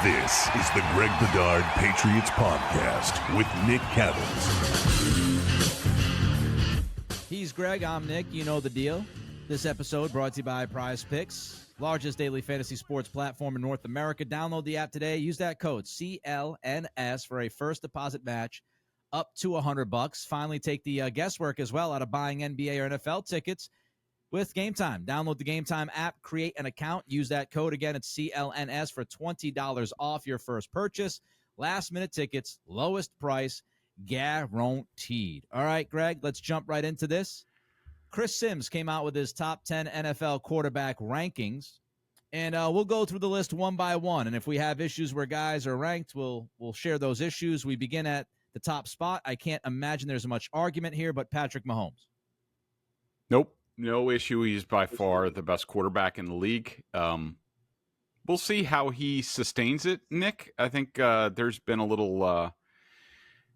This is the Greg Bedard Patriots Podcast with Nick Cattles. He's Greg, I'm Nick. You know the deal. This episode brought to you by Priz Picks, largest daily fantasy sports platform in North America. Download the app today. Use that code CLNS for a first deposit match up to $100. Finally, take the guesswork as well out of buying NBA or NFL tickets with Game Time. Download the Game Time app, create an account, use that code. Again, it's CLNS for $20 off your first purchase. Last-minute tickets, lowest price, guaranteed. All right, Greg, let's jump right into this. Chris Sims came out with his top 10 NFL quarterback rankings, and we'll go through the list one by one. And if we have issues where guys are ranked, we'll share those issues. We begin at the top spot. I can't imagine there's much argument here, but Patrick Mahomes. Nope. No issue. He's by far the best quarterback in the league. We'll see how he sustains it, Nick. I think there's been a little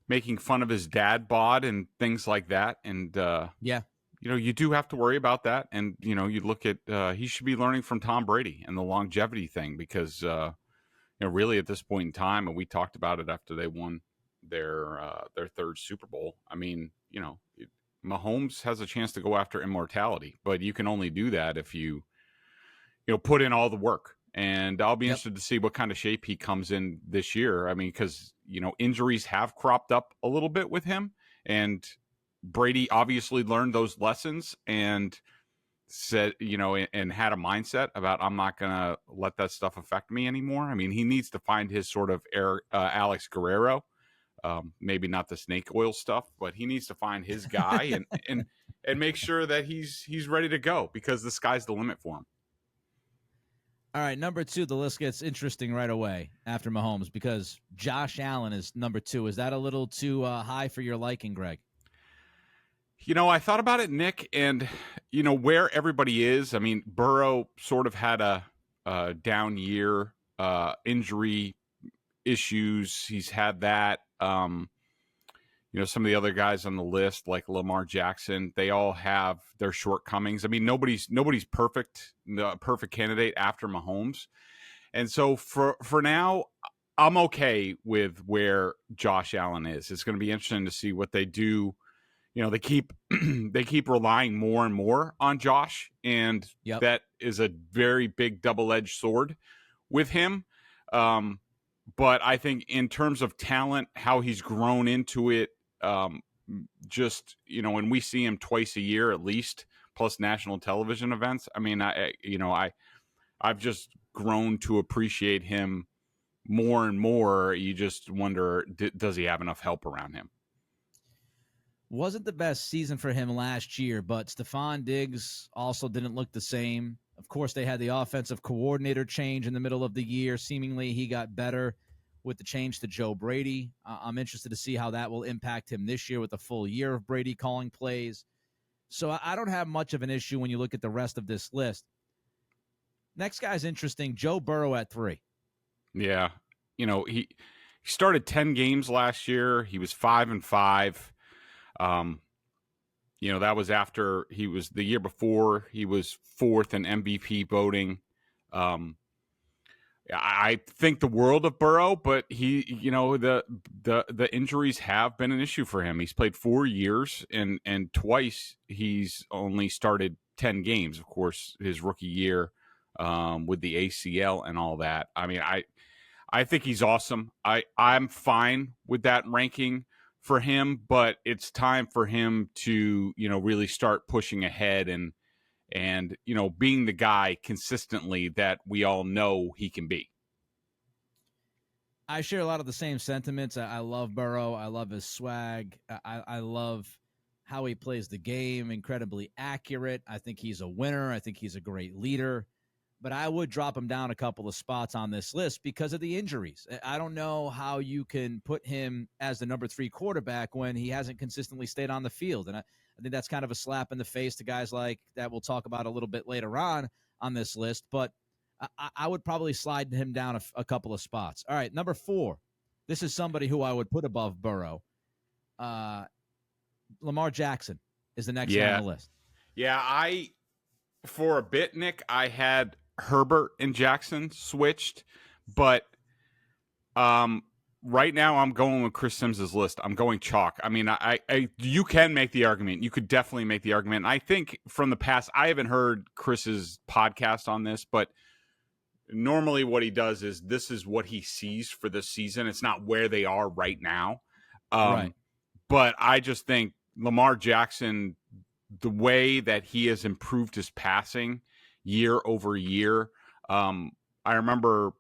making fun of his dad bod and things like that. And, yeah, you do have to worry about that. And, you look at he should be learning from Tom Brady and the longevity thing because, really at this point in time, and we talked about it after they won their third Super Bowl. I mean, Mahomes has a chance to go after immortality, but you can only do that if you put in all the work. And I'll be interested to see what kind of shape he comes in this year. I mean, because, injuries have cropped up a little bit with him, and Brady obviously learned those lessons and said, and had a mindset about, I'm not going to let that stuff affect me anymore. I mean, he needs to find his sort of Alex Guerrero. Maybe not the snake oil stuff, but he needs to find his guy and make sure that he's ready to go because the sky's the limit for him. All right, number 2, the list gets interesting right away after Mahomes because Josh Allen is number 2. Is that a little too high for your liking, Greg? I thought about it, Nick, and where everybody is. I mean, Burrow sort of had a down year, injury issues. He's had that. Some of the other guys on the list, like Lamar Jackson, they all have their shortcomings. I mean, nobody's perfect, the perfect candidate after Mahomes. And so for now, I'm okay with where Josh Allen is. It's going to be interesting to see what they do. They keep relying more and more on Josh, and that is a very big double-edged sword with him. But I think in terms of talent, how he's grown into it, when we see him twice a year at least, plus national television events. I mean, I've just grown to appreciate him more and more. You just wonder, does he have enough help around him? Wasn't the best season for him last year, but Stefan Diggs also didn't look the same. Of course, they had the offensive coordinator change in the middle of the year. Seemingly, he got better with the change to Joe Brady. I'm interested to see how that will impact him this year with a full year of Brady calling plays. So I don't have much of an issue when you look at the rest of this list. Next guy's interesting, Joe Burrow at 3. Yeah. He started 10 games last year. He was 5-5. That was after the year before he was 4th in MVP voting. I think the world of Burrow, but the injuries have been an issue for him. He's played 4 years and twice he's only started 10 games. Of course, his rookie year with the ACL and all that. I mean, I think he's awesome. I'm fine with that ranking for him, but it's time for him to, really start pushing ahead and being the guy consistently that we all know he can be. I share a lot of the same sentiments. I love Burrow. I love his swag. I love how he plays the game, incredibly accurate. I think he's a winner. I think he's a great leader. But I would drop him down a couple of spots on this list because of the injuries. I don't know how you can put him as the number 3 quarterback when he hasn't consistently stayed on the field. And I think that's kind of a slap in the face to guys like that we'll talk about a little bit later on this list. But I would probably slide him down a couple of spots. All right, number 4. This is somebody who I would put above Burrow. Lamar Jackson is the next one on the list. Yeah, for a bit, Nick, I had Herbert and Jackson switched, but Right now, I'm going with Chris Sims's list. I'm going chalk. I mean, you can make the argument. You could definitely make the argument. And I think from the past, I haven't heard Chris's podcast on this, but normally what he does is this is what he sees for this season. It's not where they are right now. Right. But I just think Lamar Jackson, the way that he has improved his passing year over year, I remember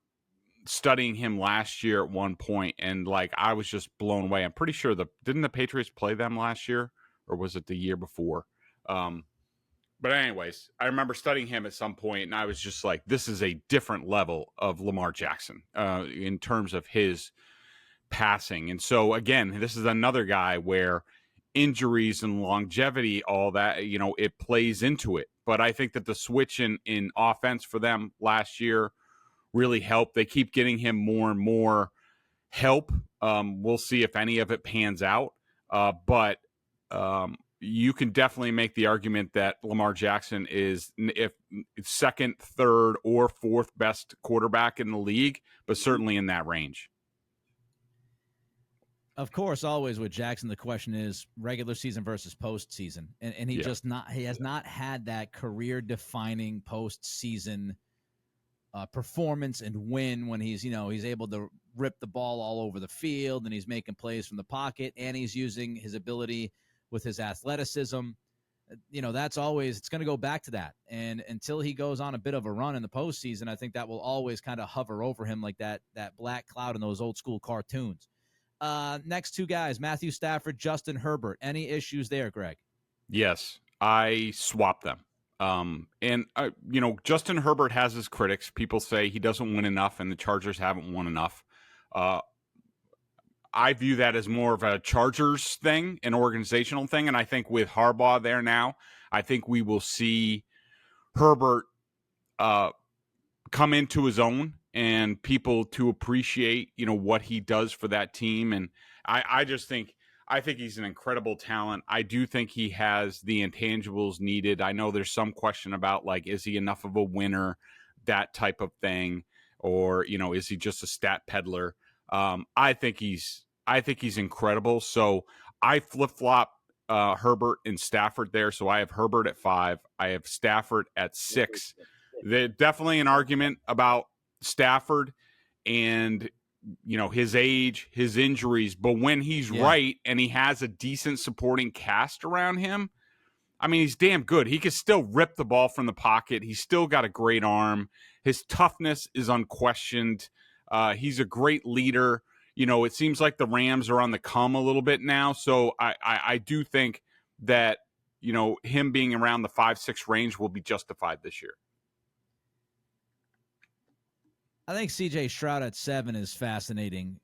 studying him last year at one point, and like I was just blown away. I'm pretty sure didn't the Patriots play them last year, or was it the year before? But anyways, I remember studying him at some point, and I was just like, this is a different level of Lamar Jackson in terms of his passing. And so again, this is another guy where injuries and longevity, all that, it plays into it. But I think that the switch in offense for them last year really helped. They keep getting him more and more help. We'll see if any of it pans out. But you can definitely make the argument that Lamar Jackson is if second, third, or fourth best quarterback in the league, but certainly in that range. Of course, always with Jackson, the question is regular season versus postseason, and he has not had that career-defining postseason performance and win when he's able to rip the ball all over the field and he's making plays from the pocket and he's using his ability with his athleticism. That's always, it's going to go back to that. And until he goes on a bit of a run in the postseason, I think that will always kind of hover over him like that black cloud in those old school cartoons. Next two guys, Matthew Stafford, Justin Herbert. Any issues there, Greg? Yes, I swapped them. Justin Herbert has his critics. People say he doesn't win enough and the Chargers haven't won enough. I view that as more of a Chargers thing, an organizational thing. And I think with Harbaugh there now, I think we will see Herbert come into his own and people to appreciate, what he does for that team. And I think he's an incredible talent. I do think he has the intangibles needed. I know there's some question about, like, is he enough of a winner, that type of thing, or, is he just a stat peddler? I think he's incredible. So I flip-flop Herbert and Stafford there. So I have Herbert at 5. I have Stafford at 6. There's definitely an argument about Stafford and his age, his injuries, but when he's right and he has a decent supporting cast around him, I mean, he's damn good. He can still rip the ball from the pocket. He's still got a great arm. His toughness is unquestioned. He's a great leader. It seems like the Rams are on the come a little bit now. So I do think that, him being around the 5-6 range will be justified this year. I think C.J. Stroud at 7 is fascinating.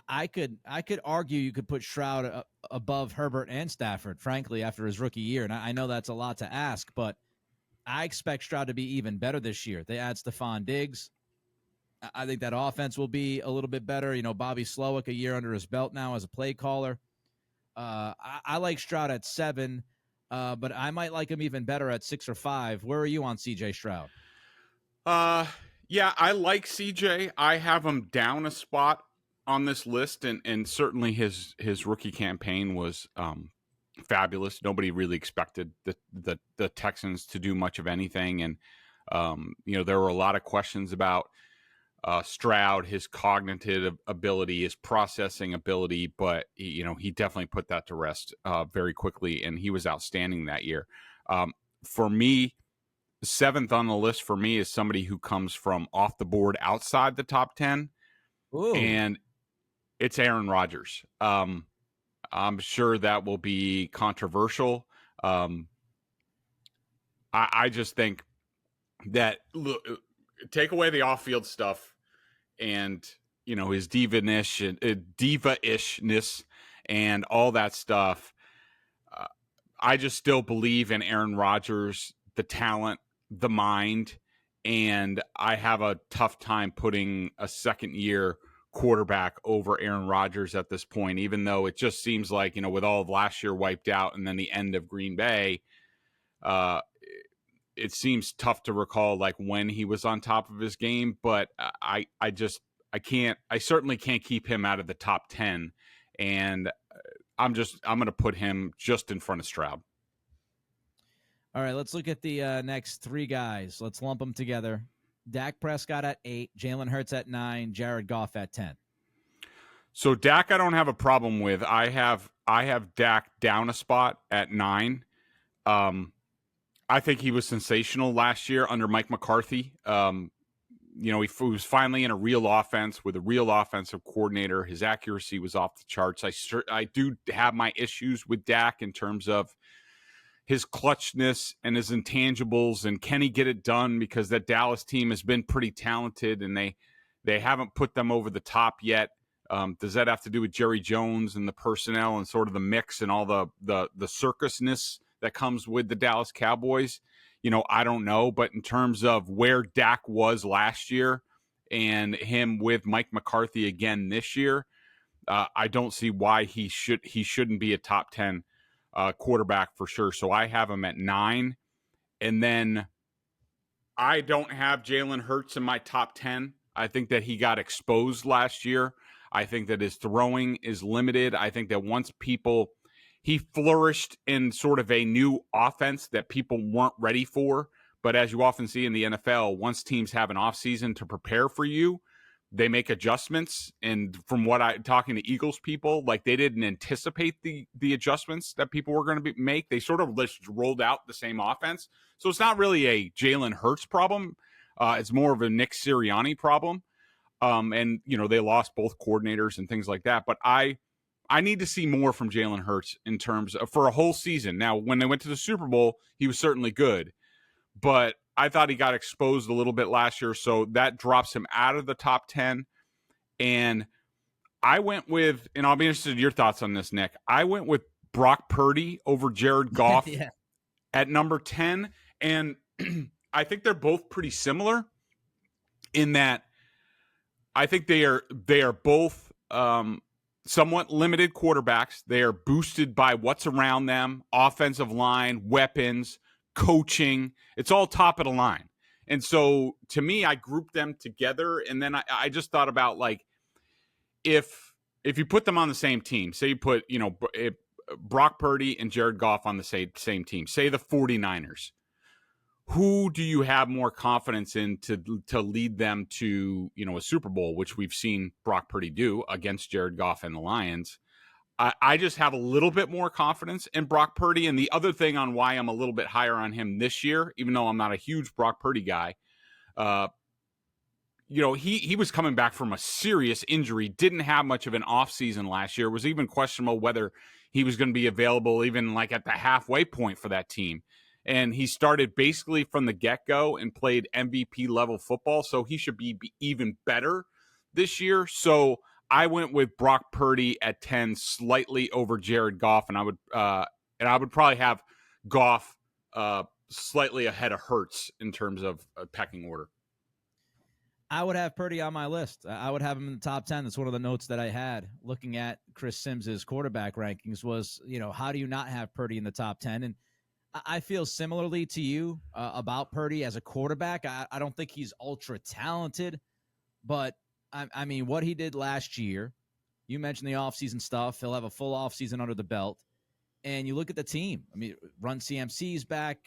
I could argue you could put Stroud above Herbert and Stafford, frankly, after his rookie year. And I know that's a lot to ask, but I expect Stroud to be even better this year. They add Stefan Diggs. I think that offense will be a little bit better. Bobby Slowick, a year under his belt now as a play caller. I like Stroud at 7, but I might like him even better at 6 or 5. Where are you on C.J. Stroud? Yeah, I like CJ. I have him down a spot on this list, and certainly his rookie campaign was fabulous. Nobody really expected the Texans to do much of anything, and there were a lot of questions about Stroud, his cognitive ability, his processing ability, but he definitely put that to rest very quickly, and he was outstanding that year. For me, 7th on the list for me is somebody who comes from off the board outside the top 10. Ooh. And it's Aaron Rodgers. I'm sure that will be controversial. I just think that, look, take away the off-field stuff and, his diva-ishness and all that stuff. I just still believe in Aaron Rodgers, the talent, the mind, and I have a tough time putting a second-year quarterback over Aaron Rodgers at this point, even though it just seems like, with all of last year wiped out and then the end of Green Bay, it seems tough to recall like when he was on top of his game, but I I certainly can't keep him out of the top 10. And I'm going to put him just in front of Stroud. All right, let's look at the next three guys. Let's lump them together. Dak Prescott at 8, Jalen Hurts at 9, Jared Goff at 10. So Dak, I don't have a problem with. I have Dak down a spot at 9. I think he was sensational last year under Mike McCarthy. He was finally in a real offense with a real offensive coordinator. His accuracy was off the charts. I do have my issues with Dak in terms of his clutchness and his intangibles, and can he get it done? Because that Dallas team has been pretty talented, and they haven't put them over the top yet. Does that have to do with Jerry Jones and the personnel and sort of the mix and all the circusness that comes with the Dallas Cowboys? I don't know. But in terms of where Dak was last year and him with Mike McCarthy again this year, I don't see why he shouldn't be a top 10 quarterback for sure. So I have him at 9. And then I don't have Jalen Hurts in my top 10. I think that he got exposed last year. I think that his throwing is limited. I think that he flourished in sort of a new offense that people weren't ready for. But as you often see in the NFL, once teams have an offseason to prepare for you, they make adjustments. And from talking to Eagles people, like they didn't anticipate the adjustments that people were going to make. They sort of just rolled out the same offense. So it's not really a Jalen Hurts problem. It's more of a Nick Sirianni problem. And they lost both coordinators and things like that. But I need to see more from Jalen Hurts in terms of for a whole season. Now, when they went to the Super Bowl, he was certainly good, but I thought he got exposed a little bit last year, so that drops him out of the top 10. And I went with, and I'll be interested in your thoughts on this, Nick. I went with Brock Purdy over Jared Goff at number 10. And I think they're both pretty similar in that I think they are both somewhat limited quarterbacks. They are boosted by what's around them, offensive line, weapons, coaching. It's all top of the line. And so to me, I grouped them together. And then I just thought about, like, if you put them on the same team, say you put, Brock Purdy and Jared Goff on the same team, say the 49ers, who do you have more confidence in to lead them to, a Super Bowl, which we've seen Brock Purdy do against Jared Goff and the Lions? I just have a little bit more confidence in Brock Purdy. And the other thing on why I'm a little bit higher on him this year, even though I'm not a huge Brock Purdy guy, he was coming back from a serious injury, didn't have much of an offseason last year, was even questionable whether he was going to be available even like at the halfway point for that team. And he started basically from the get-go and played MVP level football. So he should be even better this year. So I went with Brock Purdy at 10, slightly over Jared Goff. And I would probably have Goff slightly ahead of Hurts in terms of pecking order. I would have Purdy on my list. I would have him in the top 10. That's one of the notes that I had looking at Chris Sims's quarterback rankings was, how do you not have Purdy in the top 10? And I feel similarly to you about Purdy as a quarterback. I don't think he's ultra talented, but I mean, what he did last year, you mentioned the offseason stuff. He'll have a full offseason under the belt. And you look at the team. I mean, Run CMC's back.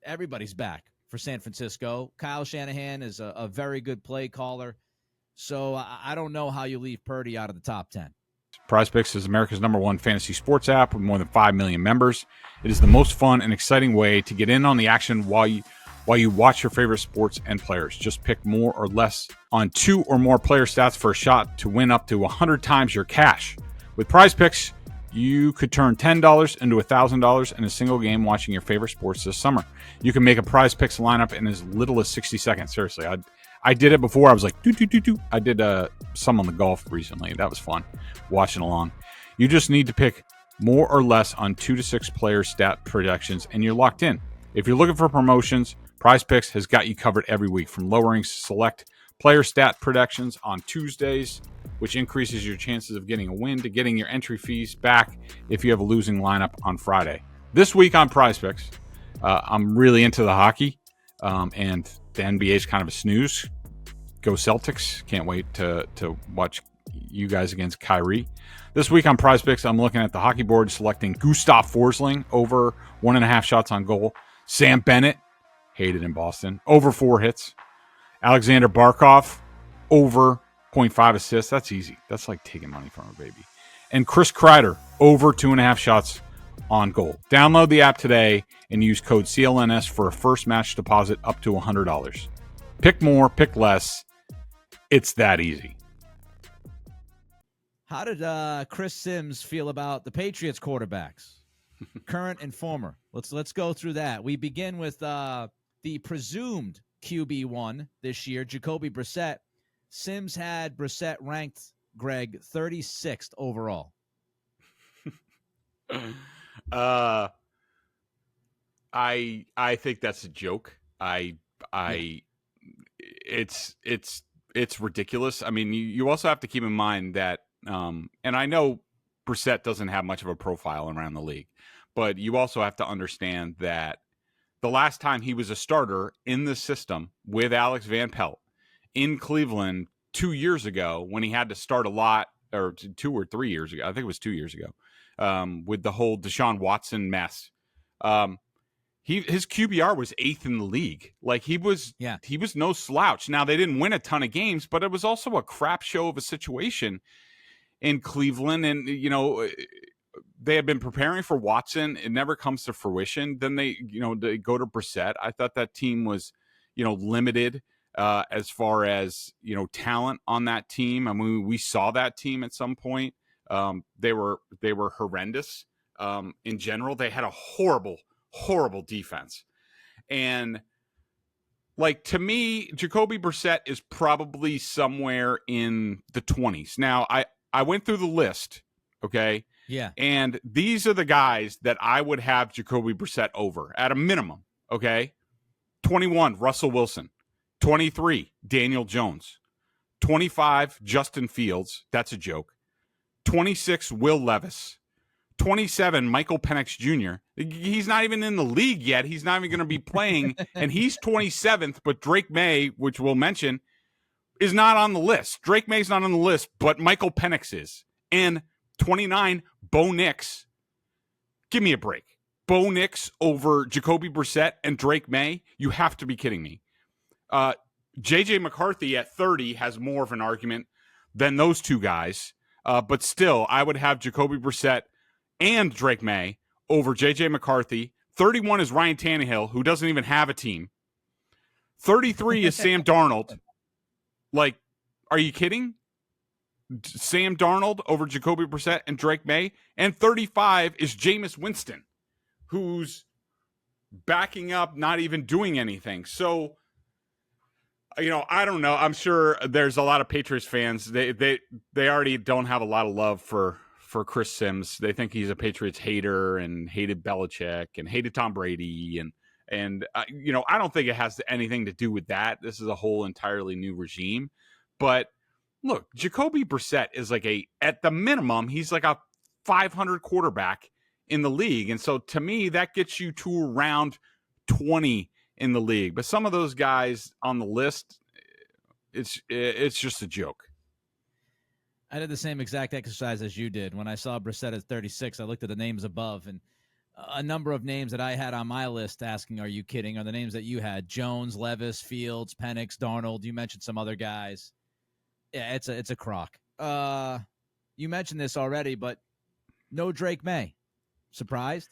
Everybody's back for San Francisco. Kyle Shanahan is a very good play caller. So I don't know how you leave Purdy out of the top 10. Prize Picks is America's #1 fantasy sports app with more than 5 million members. It is the most fun and exciting way to get in on the action while you watch your favorite sports and players. Just pick more or less on 2 or more player stats for a shot to win up to 100 times your cash. With Prize Picks, you could turn $10 into $1,000 in a single game watching your favorite sports this summer. You can make a Prize Picks lineup in as little as 60 seconds. Seriously, I did it before. I was like, do. I did some on the golf recently. That was fun, watching along. You just need to pick more or less on 2 to 6 player stat projections, and you're locked in. If you're looking for promotions, Prize Picks has got you covered every week, from lowering select player stat projections on Tuesdays, which increases your chances of getting a win, to getting your entry fees back if you have a losing lineup on Friday. This week on Prize Picks, I'm really into the hockey, and the NBA is kind of a snooze Go Celtics. Can't wait to watch you guys against Kyrie. This week on Prize Picks, I'm looking at the hockey board, selecting Gustav Forsling over 1.5 shots on goal. Sam Bennett, hated in Boston, over 4 hits. Alexander Barkov, over 0.5 assists. That's easy. That's like taking money from a baby. And Chris Kreider, over 2.5 shots on goal. Download the app today and use code CLNS for a first match deposit up to $100. Pick more, pick less. It's that easy. How did Chris Sims feel about the Patriots quarterbacks, current and former? Let's go through that. We begin with the presumed QB1 this year, Jacoby Brassette. Sims had Brassette ranked, Greg, 36th overall. I think that's a joke. It's ridiculous. I mean, you also have to keep in mind that, and I know Brassette doesn't have much of a profile around the league, but you also have to understand that the last time he was a starter in the system with Alex Van Pelt in Cleveland 2 years ago, when he had to start a lot, or 2 or 3 years ago, I think it was 2 years ago, with the whole Deshaun Watson mess. His QBR was 8th in the league. Like he was no slouch. Now they didn't win a ton of games, but it was also a crap show of a situation in Cleveland. And, they had been preparing for Watson. It never comes to fruition. Then they go to Brassette. I thought that team was, limited as far as, talent on that team. I mean, we saw that team at some point. They were horrendous. In general, they had a horrible defense. And like, to me, Jacoby Brassette is probably somewhere in the 20s. Now, I went through the list, okay? Yeah. And these are the guys that I would have Jacoby Brassette over at a minimum, okay? 21, Russell Wilson. 23, Daniel Jones. 25, Justin Fields. That's a joke. 26, Will Levis. 27, Michael Penix Jr. He's not even in the league yet. He's not even going to be playing, and he's 27th, but Drake May, which we'll mention, is not on the list. Drake May's not on the list, but Michael Penix is. And 29, Bo Nix. Give me a break. Bo Nix over Jacoby Brassette and Drake May? You have to be kidding me. J.J. McCarthy at 30 has more of an argument than those two guys. But still, I would have Jacoby Brassette and Drake May over J.J. McCarthy. 31 is Ryan Tannehill, who doesn't even have a team. 33 is Sam Darnold. Like, are you kidding? Sam Darnold over Jacoby Brassette and Drake May. And 35 is Jameis Winston, who's backing up, not even doing anything. So, I don't know. I'm sure there's a lot of Patriots fans. They already don't have a lot of love for Chris Sims. They think he's a Patriots hater and hated Belichick and hated Tom Brady. And I don't think it has anything to do with that. This is a whole entirely new regime. But look, Jacoby Brassette is at the minimum, he's like a 500 quarterback in the league. And so to me, that gets you to around 20 in the league. But some of those guys on the list, it's just a joke. I did the same exact exercise as you did. When I saw Brassette at 36, I looked at the names above, and a number of names that I had on my list asking, are you kidding, are the names that you had. Jones, Levis, Fields, Penix, Darnold. You mentioned some other guys. Yeah, it's a crock. You mentioned this already, but no Drake May. Surprised?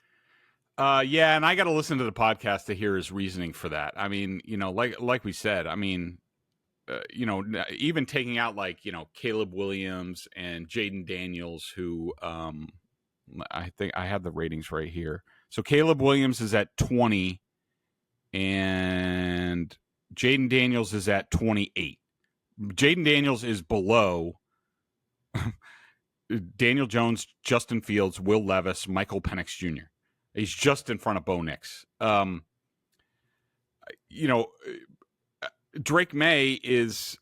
Yeah, and I got to listen to the podcast to hear his reasoning for that. I mean, like we said, I mean, even taking out Caleb Williams and Jaden Daniels, who I think I have the ratings right here. So Caleb Williams is at 20, and Jaden Daniels is at 28. Jaden Daniels is below Daniel Jones, Justin Fields, Will Levis, Michael Penix Jr. He's just in front of Bo Nix. Drake May is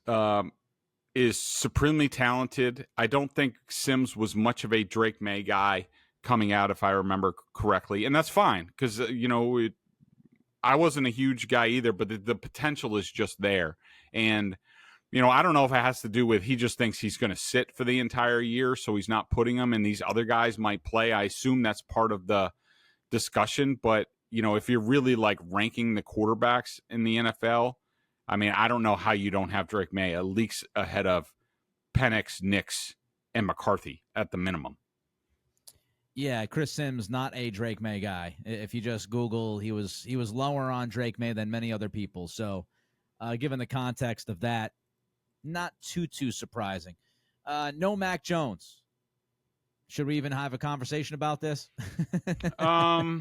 supremely talented. I don't think Sims was much of a Drake May guy coming out, if I remember correctly, and that's fine because I wasn't a huge guy either, but the potential is just there. And I don't know if it has to do with he just thinks he's going to sit for the entire year, so he's not putting him, and these other guys might play. I assume that's part of the discussion. But, if you're really like ranking the quarterbacks in the NFL, I mean, I don't know how you don't have Drake May at least ahead of Penix, Nix, and McCarthy at the minimum. Yeah, Chris Sims, not a Drake May guy. If you just Google, he was lower on Drake May than many other people. So, given the context of that, not too surprising. No Mac Jones. Should we even have a conversation about this? I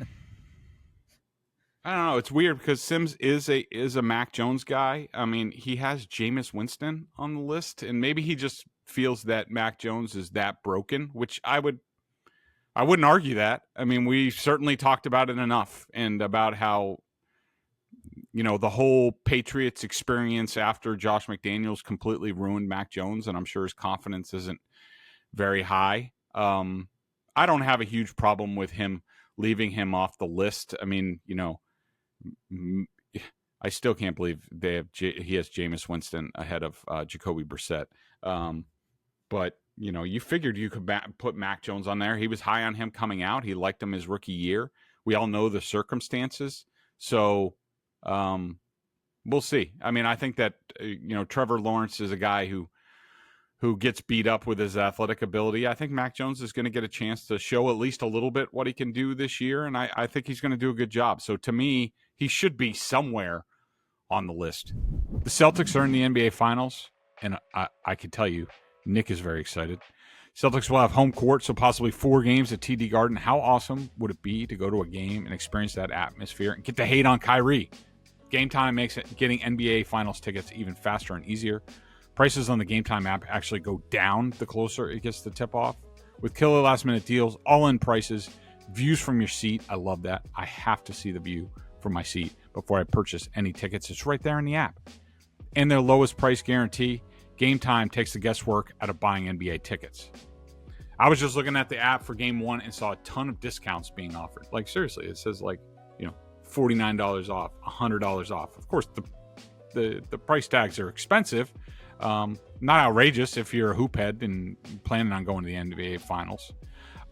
don't know. It's weird because Sims is a Mac Jones guy. I mean, he has Jameis Winston on the list, and maybe he just feels that Mac Jones is that broken, which I wouldn't argue that. I mean, we certainly talked about it enough, and about how, the whole Patriots experience after Josh McDaniels completely ruined Mac Jones, and I'm sure his confidence isn't very high. I don't have a huge problem with him leaving him off the list. I mean, I still can't believe he has Jameis Winston ahead of Jacoby Brissett. But, you figured you could put Mac Jones on there. He was high on him coming out. He liked him his rookie year. We all know the circumstances. So we'll see. I mean, I think that, Trevor Lawrence is a guy who gets beat up with his athletic ability. I think Mac Jones is going to get a chance to show at least a little bit what he can do this year, and I think he's going to do a good job. So to me, he should be somewhere on the list. The Celtics are in the NBA Finals, and I can tell you, Nick is very excited. Celtics will have home court, so possibly 4 games at TD Garden. How awesome would it be to go to a game and experience that atmosphere and get to hate on Kyrie? Game Time makes getting NBA Finals tickets even faster and easier. Prices on the Game Time app actually go down the closer it gets to tip-off. With killer last-minute deals, all-in prices, views from your seat. I love that. I have to see the view from my seat before I purchase any tickets. It's right there in the app. And their lowest price guarantee, Game Time takes the guesswork out of buying NBA tickets. I was just looking at the app for Game 1 and saw a ton of discounts being offered. Like, seriously, it says, $49 off, $100 off. Of course, the price tags are expensive. Not outrageous if you're a hoop head and planning on going to the NBA Finals.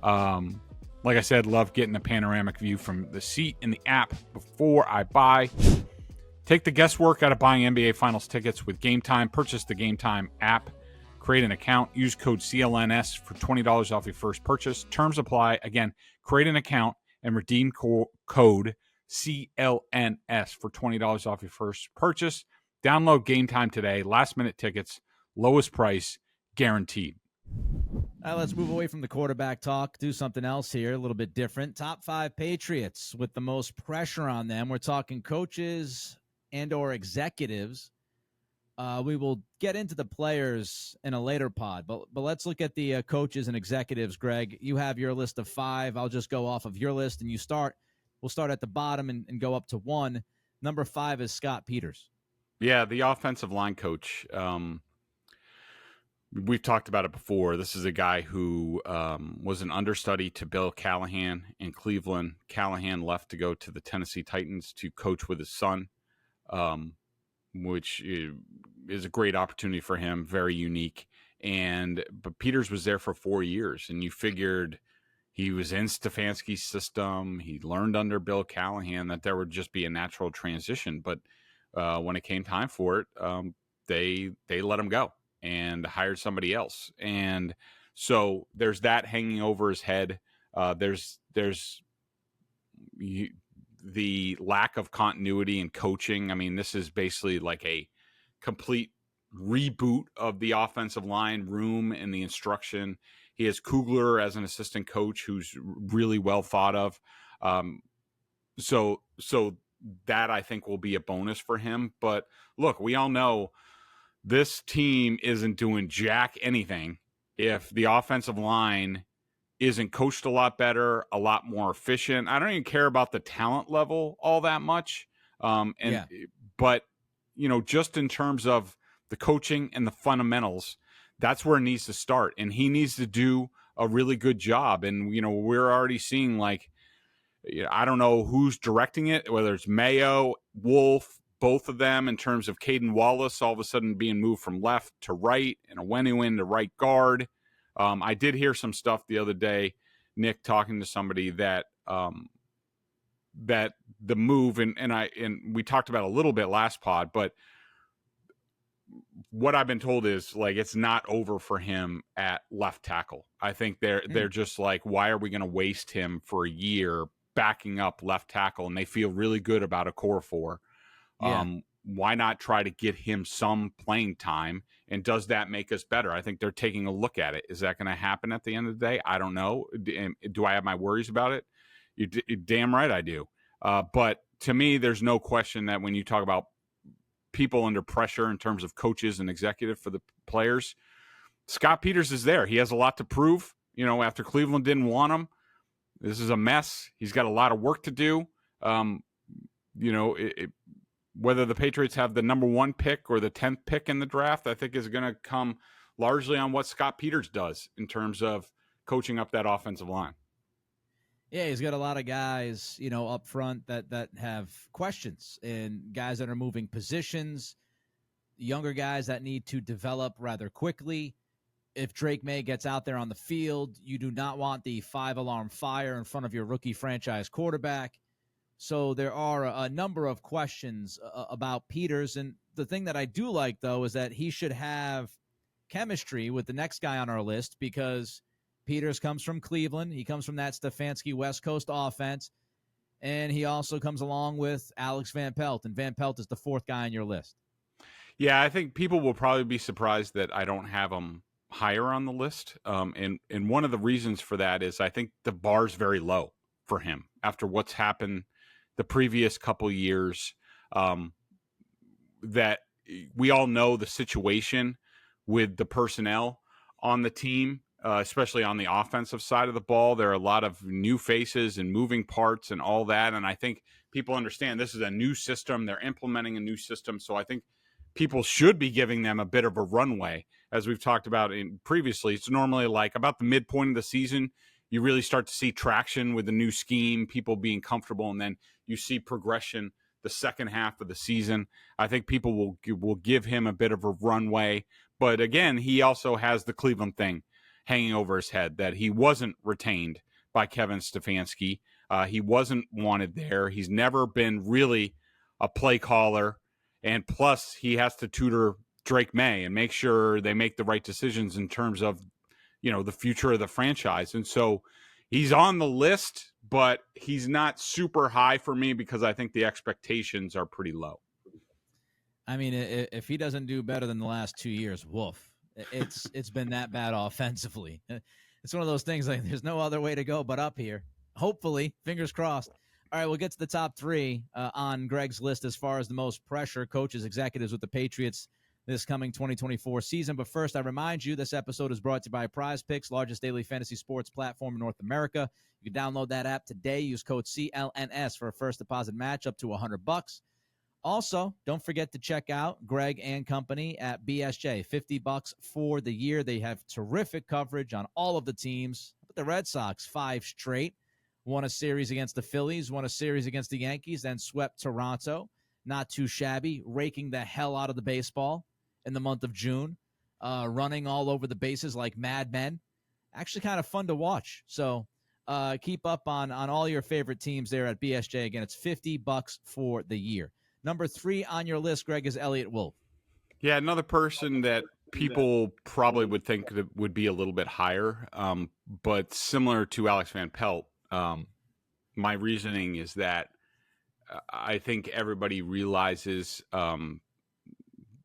Like I said, love getting a panoramic view from the seat in the app before I buy. Take the guesswork out of buying NBA Finals tickets with Game Time. Purchase the Game Time app. Create an account. Use code CLNS for $20 off your first purchase. Terms apply. Again, create an account and redeem code CLNS for $20 off your first purchase. Download Game Time today. Last-minute tickets. Lowest price. Guaranteed. Let's move away from the quarterback talk. Do something else here, a little bit different. Top 5 Patriots with the most pressure on them. We're talking coaches and or executives. We will get into the players in a later pod, but let's look at the coaches and executives. Greg, you have your list of 5. I'll just go off of your list, and we'll start at the bottom and go up to 1. Number 5 is Scott Peters. Yeah, the offensive line coach. We've talked about it before. This is a guy who was an understudy to Bill Callahan in Cleveland. Callahan left to go to the Tennessee Titans to coach with his son, which is a great opportunity for him, very unique. But Peters was there for 4 years, and you figured he was in Stefanski's system. He learned under Bill Callahan that there would just be a natural transition. But when it came time for it, they let him go and hired somebody else. And so there's that hanging over his head. There's the lack of continuity in coaching. I mean, this is basically like a complete reboot of the offensive line room and the instruction. He has Kugler as an assistant coach who's really well thought of. So that I think will be a bonus for him. But look, we all know this team isn't doing jack anything if the offensive line isn't coached a lot better, a lot more efficient. I don't even care about the talent level all that much. But, just in terms of the coaching and the fundamentals, that's where it needs to start. And he needs to do a really good job. And, we're already seeing I don't know who's directing it, whether it's Mayo, Wolf, both of them in terms of Caden Wallace all of a sudden being moved from left to right and Onwenu to right guard. I did hear some stuff the other day, Nick, talking to somebody that that the move, and we talked about a little bit last pod, but what I've been told is like it's not over for him at left tackle. I think they're just like, why are we going to waste him for a year backing up left tackle? And they feel really good about a core four. Yeah. Why not try to get him some playing time? And does that make us better? I think they're taking a look at it. Is that going to happen at the end of the day? I don't know. Do I have my worries about it? You're damn right I do. But to me, there's no question that when you talk about people under pressure in terms of coaches and executive for the players, Scott Peters is there. He has a lot to prove. You know, after Cleveland didn't want him, this is a mess. He's got a lot of work to do. You know, whether the Patriots have the number 1 pick or the 10th pick in the draft, I think is going to come largely on what Scott Peters does in terms of coaching up that offensive line. Yeah, he's got a lot of guys, you know, up front that have questions, and guys that are moving positions, younger guys that need to develop rather quickly. If Drake May gets out there on the field, you do not want the 5-alarm fire in front of your rookie franchise quarterback. So there are a number of questions about Peters. And the thing that I do like, though, is that he should have chemistry with the next guy on our list, because Peters comes from Cleveland. He comes from that Stefanski West Coast offense. And he also comes along with Alex Van Pelt. And Van Pelt is the 4th guy on your list. Yeah, I think people will probably be surprised that I don't have him higher on the list. And one of the reasons for that is I think the bar's very low for him after what's happened the previous couple years. That we all know the situation with the personnel on the team, especially on the offensive side of the ball. There are a lot of new faces and moving parts and all that. And I think people understand this is a new system. They're implementing a new system. So I think people should be giving them a bit of a runway. As we've talked about previously, it's normally like about the midpoint of the season, you really start to see traction with the new scheme, people being comfortable, and then you see progression the second half of the season. I think people will give him a bit of a runway. But again, he also has the Cleveland thing hanging over his head, that he wasn't retained by Kevin Stefanski. He wasn't wanted there. He's never been really a play caller. And plus, he has to tutor Drake May and make sure they make the right decisions in terms of, you know, the future of the franchise. And so he's on the list, but he's not super high for me because I think the expectations are pretty low. I mean, if he doesn't do better than the last 2 years, woof. It's been that bad offensively. It's one of those things like there's no other way to go but up here. Hopefully, fingers crossed. All right, we'll get to the top 3 on Greg's list as far as the most pressure coaches, executives with the Patriots this coming 2024 season. But first, I remind you, this episode is brought to you by Prize Picks, largest daily fantasy sports platform in North America. You can download that app today. Use code CLNS for a first deposit match up to $100. Also, don't forget to check out Greg and company at BSJ. $50 for the year. They have terrific coverage on all of the teams. But the Red Sox, 5 straight. Won a series against the Phillies, won a series against the Yankees, then swept Toronto. Not too shabby, raking the hell out of the baseball in the month of June, running all over the bases like madmen. Actually kind of fun to watch. So keep up on all your favorite teams there at BSJ. Again, it's $50 for the year. Number 3 on your list, Greg, is Elliot Wolf. Yeah, another person that people probably would think that would be a little bit higher, but similar to Alex Van Pelt. My reasoning is that I think everybody realizes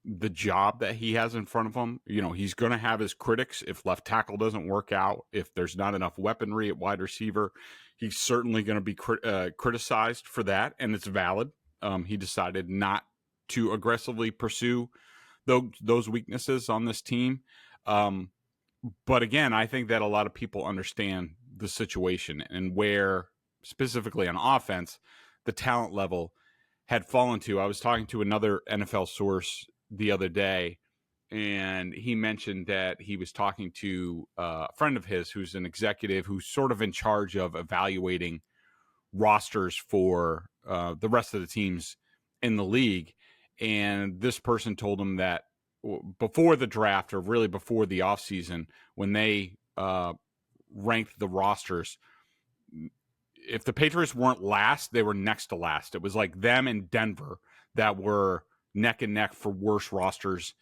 the job that he has in front of him. You know, he's going to have his critics if left tackle doesn't work out, if there's not enough weaponry at wide receiver. He's certainly going to be criticized for that, and it's valid. He decided not to aggressively pursue those weaknesses on this team. But again, I think that a lot of people understand the situation and where, specifically on offense, the talent level had fallen to. I was talking to another NFL source the other day, and he mentioned that he was talking to a friend of his who's an executive who's sort of in charge of evaluating rosters for the rest of the teams in the league. And this person told him that before the draft, or really before the offseason, when they ranked the rosters, if the Patriots weren't last, they were next to last. It was like them and Denver that were neck and neck for worst rosters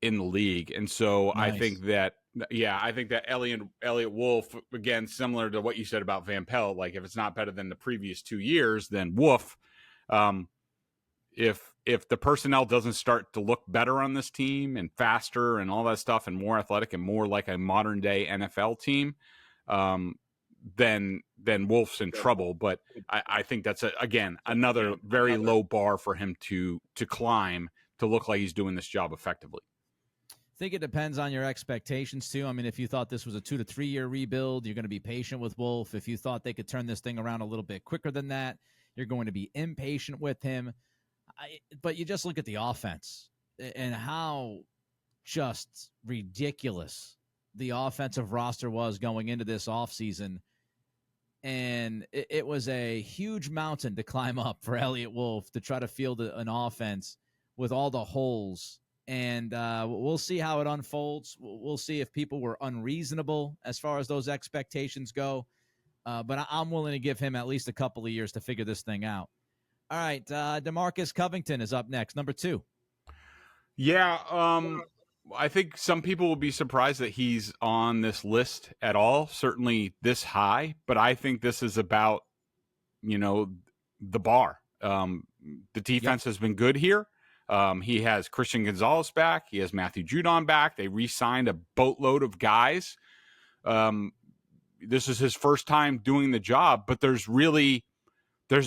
in the league. And so Nice. I think that Elliot Wolf, again, similar to what you said about Van Pelt, like if it's not better than the previous 2 years, then Wolf. If the personnel doesn't start to look better on this team and faster and all that stuff and more athletic and more like a modern day NFL team, then Wolf's in trouble. But I think that's again another very low bar for him to climb to look like he's doing this job effectively. I think it depends on your expectations, too. I mean, if you thought this was a 2 to 3 year rebuild, you're going to be patient with Wolf. If you thought they could turn this thing around a little bit quicker than that, you're going to be impatient with him. But you just look at the offense and how just ridiculous the offensive roster was going into this offseason. And it was a huge mountain to climb up for Elliot Wolf to try to field an offense with all the holes. And we'll see how it unfolds. We'll see if people were unreasonable as far as those expectations go. But I'm willing to give him at least a couple of years to figure this thing out. All right, Demarcus Covington is up next, number 2. Yeah, I think some people will be surprised that he's on this list at all, certainly this high. But I think this is about, the bar. The defense has been good here. He has Christian Gonzalez back. He has Matthew Judon back. They re-signed a boatload of guys. This is his first time doing the job, but there's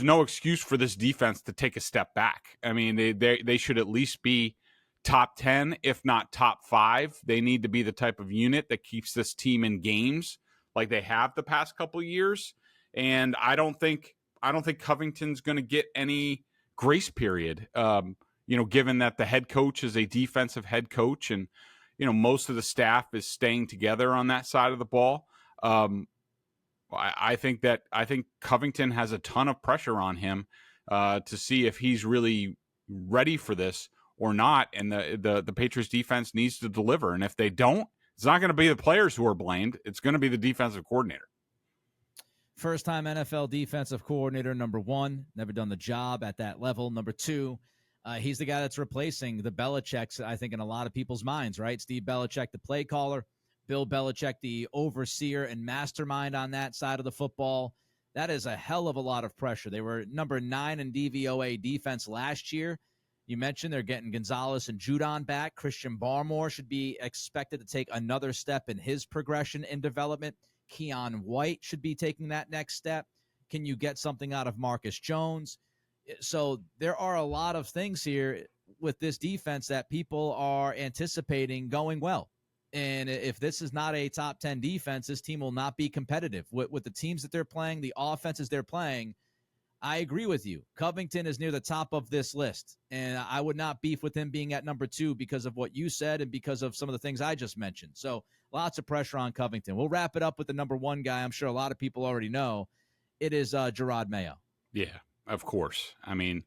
no excuse for this defense to take a step back. I mean, they should at least be top 10, if not top 5. They need to be the type of unit that keeps this team in games like they have the past couple of years. And I don't think Covington's going to get any grace period. Given that the head coach is a defensive head coach and, most of the staff is staying together on that side of the ball. I think Covington has a ton of pressure on him to see if he's really ready for this or not. And the Patriots defense needs to deliver. And if they don't, it's not going to be the players who are blamed. It's going to be the defensive coordinator. First-time NFL defensive coordinator, number 1. Never done the job at that level. Number 2, he's the guy that's replacing the Belichicks, I think, in a lot of people's minds, right? Steve Belichick, the play caller. Bill Belichick, the overseer and mastermind on that side of the football. That is a hell of a lot of pressure. They were number 9 in DVOA defense last year. You mentioned they're getting Gonzalez and Judon back. Christian Barmore should be expected to take another step in his progression and development. Keon White should be taking that next step. Can you get something out of Marcus Jones? So there are a lot of things here with this defense that people are anticipating going well. And if this is not a top 10 defense, this team will not be competitive. With the teams that they're playing, the offenses they're playing, I agree with you. Covington is near the top of this list, and I would not beef with him being at number 2 because of what you said and because of some of the things I just mentioned. So lots of pressure on Covington. We'll wrap it up with the number 1 guy I'm sure a lot of people already know. It is Gerard Mayo. Yeah, of course. I mean,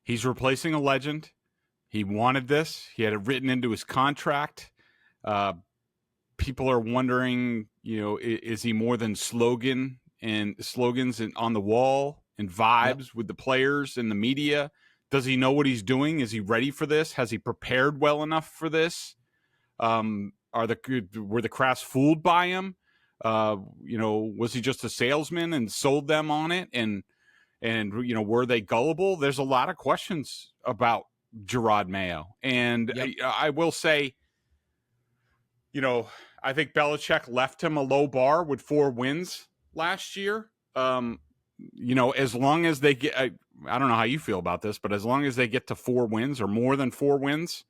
he's replacing a legend. He wanted this. He had it written into his contract. People are wondering, is he more than slogans on the wall and vibes with the players and the media? Does he know what he's doing? Is he ready for this? Has he prepared well enough for this? Were the crafts fooled by him? Was he just a salesman and sold them on it? And were they gullible? There's a lot of questions about Gerard Mayo. And I will say, I think Belichick left him a low bar with 4 wins last year. As long as they get, I don't know how you feel about this, but as long as they get to 4 wins or more than 4 wins,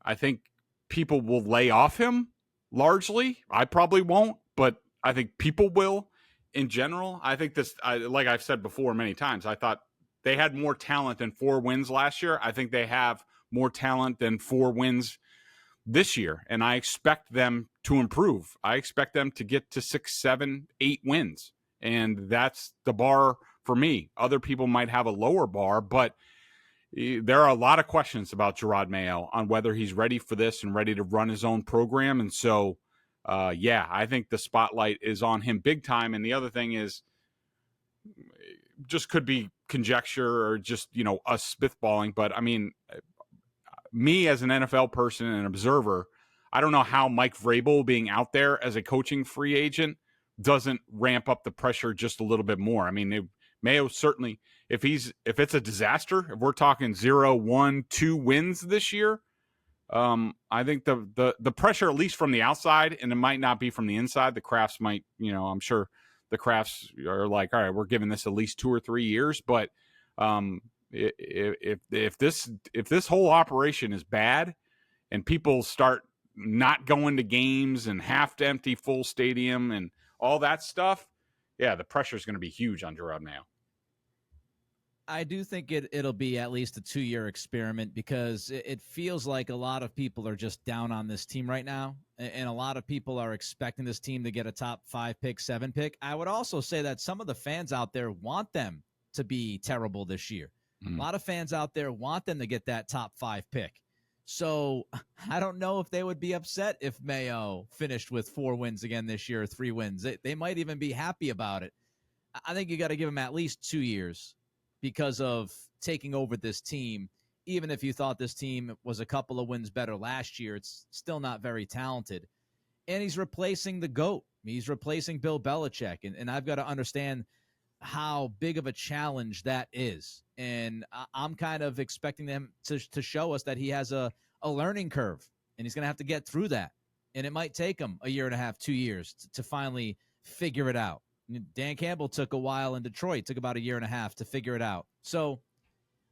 I think people will lay off him largely. I probably won't, but I think people will in general. I think like I've said before many times, I thought they had more talent than 4 wins last year. I think they have more talent than 4 wins this year, and I expect them to improve. I expect them to get to 6, 7, 8 wins, and that's the bar for me. Other people might have a lower bar, but there are a lot of questions about Gerard Mayo on whether he's ready for this and ready to run his own program. And so, I think the spotlight is on him big time. And the other thing is, just could be conjecture or just, us spitballing. But I mean, me as an NFL person and observer, I don't know how Mike Vrabel being out there as a coaching free agent doesn't ramp up the pressure just a little bit more. I mean, Mayo certainly, if it's a disaster, if we're talking 0, 1, 2 wins this year, I think the pressure, at least from the outside, and it might not be from the inside, the Crafts might, I'm sure the Crafts are like, all right, we're giving this at least 2 or 3 years. But if this whole operation is bad and people start not going to games and half to empty full stadium and all that stuff, the pressure is going to be huge on Gerard Mayo. I do think it'll be at least a 2-year experiment, because it feels like a lot of people are just down on this team right now, and a lot of people are expecting this team to get a top 5 pick, 7 pick. I would also say that some of the fans out there want them to be terrible this year. A lot of fans out there want them to get that top 5 pick. So I don't know if they would be upset if Mayo finished with 4 wins again this year, or 3 wins. They might even be happy about it. I think you got to give him at least 2 years because of taking over this team. Even if you thought this team was a couple of wins better last year, it's still not very talented. And he's replacing the GOAT. He's replacing Bill Belichick. And I've got to understand how big of a challenge that is. And I'm kind of expecting them to show us that he has a learning curve, and he's going to have to get through that. And it might take him a year and a half, 2 years to finally figure it out. Dan Campbell took a while in Detroit, took about a year and a half to figure it out. So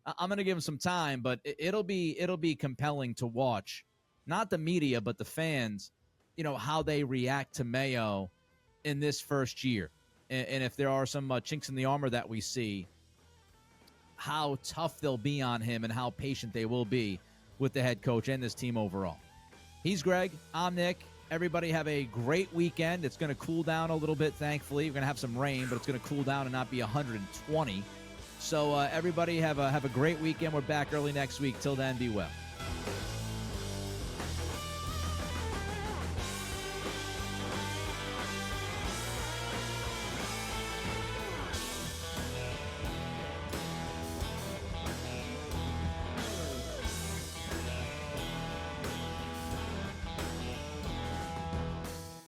I'm going to give him some time, but it'll be compelling to watch, not the media, but the fans, how they react to Mayo in this first year. And if there are some chinks in the armor that we see, how tough they'll be on him and how patient they will be with the head coach and this team overall. He's Greg. I'm Nick. Everybody have a great weekend. It's going to cool down a little bit, thankfully. We're going to have some rain, but it's going to cool down and not be 120. So everybody have a great weekend. We're back early next week. Till then, be well.